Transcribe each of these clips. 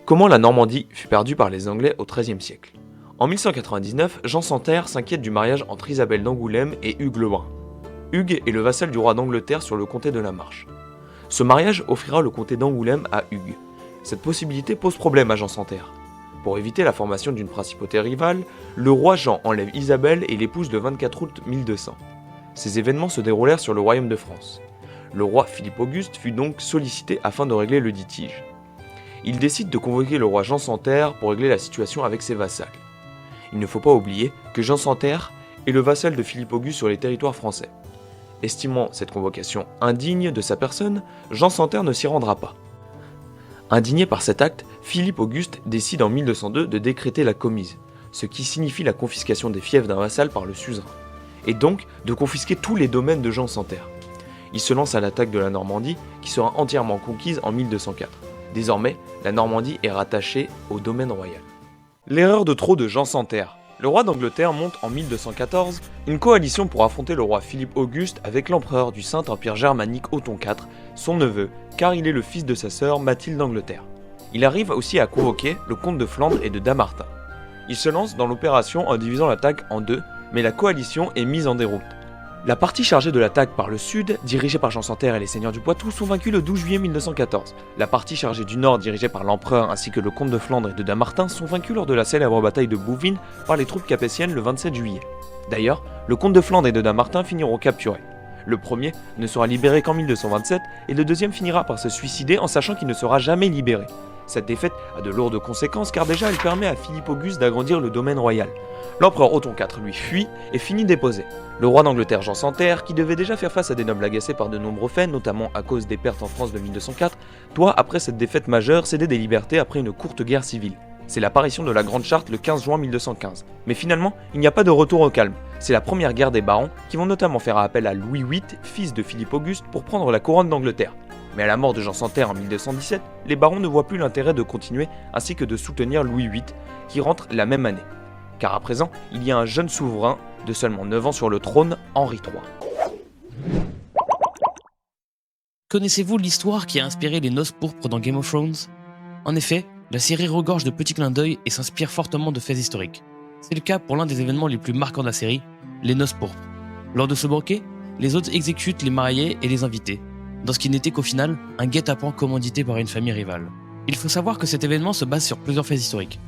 Comment la Normandie fut perdue par les Anglais au XIIIe siècle. En 1199, Jean Santerre s'inquiète du mariage entre Isabelle d'Angoulême et Hugues le Brun. Hugues est le vassal du roi d'Angleterre sur le comté de la Marche. Ce mariage offrira le comté d'Angoulême à Hugues. Cette possibilité pose problème à Jean Santerre. Pour éviter la formation d'une principauté rivale, le roi Jean enlève Isabelle et l'épouse le 24 août 1200. Ces événements se déroulèrent sur le royaume de France. Le roi Philippe Auguste fut donc sollicité afin de régler le litige. Il décide de convoquer le roi Jean Santerre pour régler la situation avec ses vassals. Il ne faut pas oublier que Jean Santerre est le vassal de Philippe Auguste sur les territoires français. Estimant cette convocation indigne de sa personne, Jean Santerre ne s'y rendra pas. Indigné par cet acte, Philippe Auguste décide en 1202 de décréter la commise, ce qui signifie la confiscation des fiefs d'un vassal par le suzerain, et donc de confisquer tous les domaines de Jean Santerre. Il se lance à l'attaque de la Normandie, qui sera entièrement conquise en 1204. Désormais, la Normandie est rattachée au domaine royal. L'erreur de trop de Jean Santerre. Le roi d'Angleterre monte en 1214 une coalition pour affronter le roi Philippe Auguste avec l'empereur du Saint-Empire germanique Othon IV, son neveu, car il est le fils de sa sœur Mathilde d'Angleterre. Il arrive aussi à convoquer le comte de Flandre et de Damartin. Il se lance dans l'opération en divisant l'attaque en deux, mais la coalition est mise en déroute. La partie chargée de l'attaque par le sud, dirigée par Jean Santerre et les seigneurs du Poitou, sont vaincus le 12 juillet 1214. La partie chargée du nord, dirigée par l'empereur ainsi que le comte de Flandre et de Damartin, sont vaincus lors de la célèbre bataille de Bouvines par les troupes capétiennes le 27 juillet. D'ailleurs, le comte de Flandre et de Damartin finiront capturés. Le premier ne sera libéré qu'en 1227 et le deuxième finira par se suicider en sachant qu'il ne sera jamais libéré. Cette défaite a de lourdes conséquences car déjà elle permet à Philippe Auguste d'agrandir le domaine royal. L'empereur Othon IV lui fuit et finit déposé. Le roi d'Angleterre Jean Santerre, qui devait déjà faire face à des nobles agacés par de nombreux faits, notamment à cause des pertes en France de 1204, doit, après cette défaite majeure, céder des libertés après une courte guerre civile. C'est l'apparition de la Grande Charte le 15 juin 1215. Mais finalement, il n'y a pas de retour au calme. C'est la première guerre des barons qui vont notamment faire appel à Louis VIII, fils de Philippe Auguste, pour prendre la couronne d'Angleterre. Mais à la mort de Jean Santerre en 1217, les barons ne voient plus l'intérêt de continuer ainsi que de soutenir Louis VIII, qui rentre la même année. Car à présent, il y a un jeune souverain de seulement 9 ans sur le trône, Henri III. Connaissez-vous l'histoire qui a inspiré les noces pourpres dans Game of Thrones ? En effet, la série regorge de petits clins d'œil et s'inspire fortement de faits historiques. C'est le cas pour l'un des événements les plus marquants de la série, les noces pourpres. Lors de ce banquet, les hôtes exécutent les mariés et les invités, dans ce qui n'était qu'au final un guet-apens commandité par une famille rivale. Il faut savoir que cet événement se base sur plusieurs faits historiques,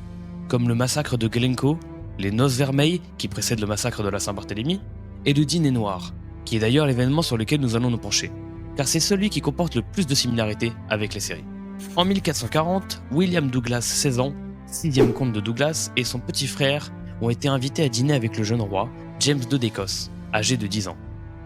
comme le massacre de Glencoe, les noces vermeilles qui précèdent le massacre de la Saint-Barthélemy, et le dîner noir, qui est d'ailleurs l'événement sur lequel nous allons nous pencher, car c'est celui qui comporte le plus de similarités avec les séries. En 1440, William Douglas, 16 ans, 6e comte de Douglas, et son petit frère ont été invités à dîner avec le jeune roi, James II d'Écosse, âgé de 10 ans.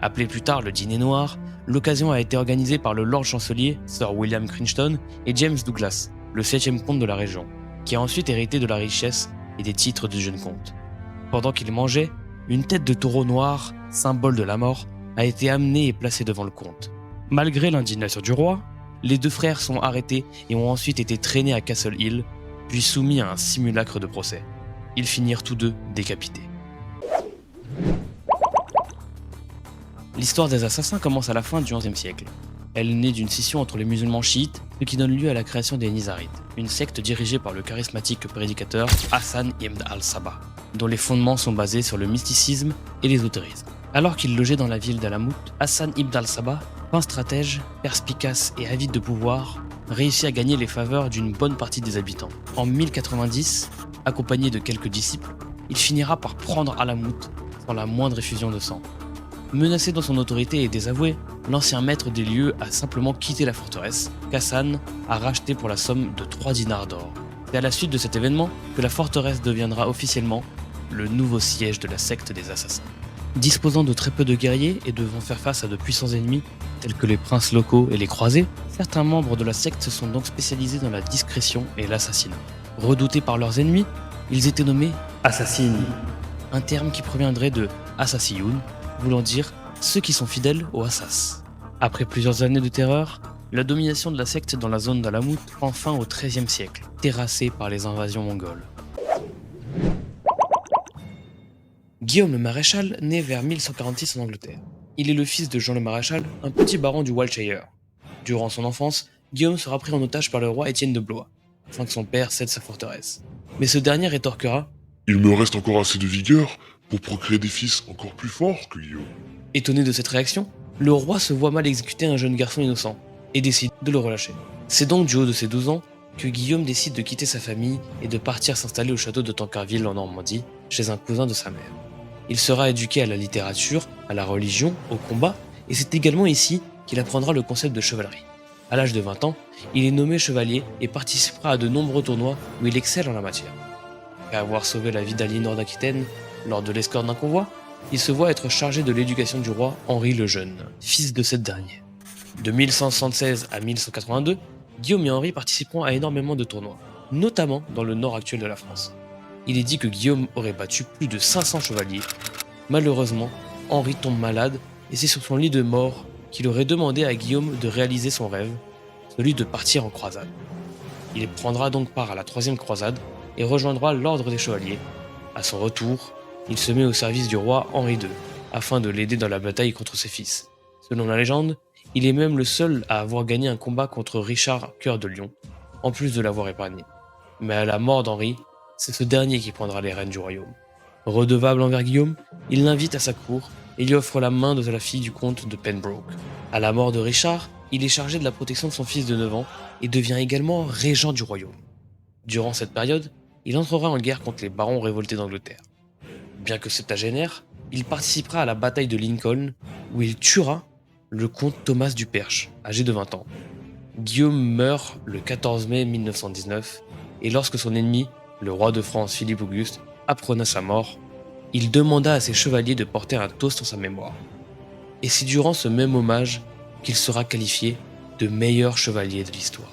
Appelé plus tard le dîner noir, l'occasion a été organisée par le Lord Chancelier, Sir William Crichton, et James Douglas, le 7e comte de la région, qui a ensuite hérité de la richesse et des titres du jeune comte. Pendant qu'il mangeait, une tête de taureau noir, symbole de la mort, a été amenée et placée devant le comte. Malgré l'indignation du roi, les deux frères sont arrêtés et ont ensuite été traînés à Castle Hill, puis soumis à un simulacre de procès. Ils finirent tous deux décapités. L'histoire des assassins commence à la fin du XIe siècle. Elle naît d'une scission entre les musulmans chiites, ce qui donne lieu à la création des Nizarites, une secte dirigée par le charismatique prédicateur Hassan ibn al-Sabah, dont les fondements sont basés sur le mysticisme et l'ésotérisme. Alors qu'il logeait dans la ville d'Alamout, Hassan ibn al-Sabah, fin stratège, perspicace et avide de pouvoir, réussit à gagner les faveurs d'une bonne partie des habitants. En 1090, accompagné de quelques disciples, il finira par prendre Alamout sans la moindre effusion de sang. Menacé dans son autorité et désavoué, l'ancien maître des lieux a simplement quitté la forteresse, qu'Hassan a racheté pour la somme de 3 dinars d'or. C'est à la suite de cet événement que la forteresse deviendra officiellement le nouveau siège de la secte des assassins. Disposant de très peu de guerriers et devant faire face à de puissants ennemis, tels que les princes locaux et les croisés, certains membres de la secte se sont donc spécialisés dans la discrétion et l'assassinat. Redoutés par leurs ennemis, ils étaient nommés Assassini, un terme qui proviendrait de Assassiyun, voulant dire ceux qui sont fidèles aux Assas. Après plusieurs années de terreur, la domination de la secte dans la zone d'Alamout prend fin au XIIIe siècle, terrassée par les invasions mongoles. Guillaume le Maréchal naît vers 1146 en Angleterre. Il est le fils de Jean le Maréchal, un petit baron du Wiltshire. Durant son enfance, Guillaume sera pris en otage par le roi Étienne de Blois. afin que son père cède sa forteresse. Mais ce dernier rétorquera, Il me reste encore assez de vigueur pour procréer des fils encore plus forts que Guillaume. étonné de cette réaction, le roi se voit mal exécuter un jeune garçon innocent et décide de le relâcher. C'est donc du haut de ses 12 ans que Guillaume décide de quitter sa famille et de partir s'installer au château de Tancarville en Normandie, chez un cousin de sa mère. Il sera éduqué à la littérature, à la religion, au combat, et c'est également ici qu'il apprendra le concept de chevalerie. À l'âge de 20 ans, il est nommé chevalier et participera à de nombreux tournois où il excelle en la matière. Après avoir sauvé la vie d'Aliénor d'Aquitaine lors de l'escorte d'un convoi, il se voit être chargé de l'éducation du roi Henri le Jeune, fils de cette dernière. De 1176 à 1182, Guillaume et Henri participeront à énormément de tournois, notamment dans le nord actuel de la France. Il est dit que Guillaume aurait battu plus de 500 chevaliers. Malheureusement, Henri tombe malade et c'est sur son lit de mort qu'il aurait demandé à Guillaume de réaliser son rêve, celui de partir en croisade. Il prendra donc part à la troisième croisade et rejoindra l'ordre des chevaliers. À son retour, il se met au service du roi Henri II, afin de l'aider dans la bataille contre ses fils. Selon la légende, il est même le seul à avoir gagné un combat contre Richard Cœur de Lion, en plus de l'avoir épargné. Mais à la mort d'Henri, c'est ce dernier qui prendra les rênes du royaume. Redevable envers Guillaume, il l'invite à sa cour et lui offre la main de la fille du comte de Pembroke. À la mort de Richard, il est chargé de la protection de son fils de 9 ans et devient également régent du royaume. Durant cette période, il entrera en guerre contre les barons révoltés d'Angleterre. Bien que septagénaire, il participera à la bataille de Lincoln où il tuera le comte Thomas du Perche, âgé de 20 ans. Guillaume meurt le 14 mai 1919 et lorsque son ennemi, le roi de France Philippe Auguste, apprenait sa mort, il demanda à ses chevaliers de porter un toast en sa mémoire. Et c'est durant ce même hommage qu'il sera qualifié de meilleur chevalier de l'histoire.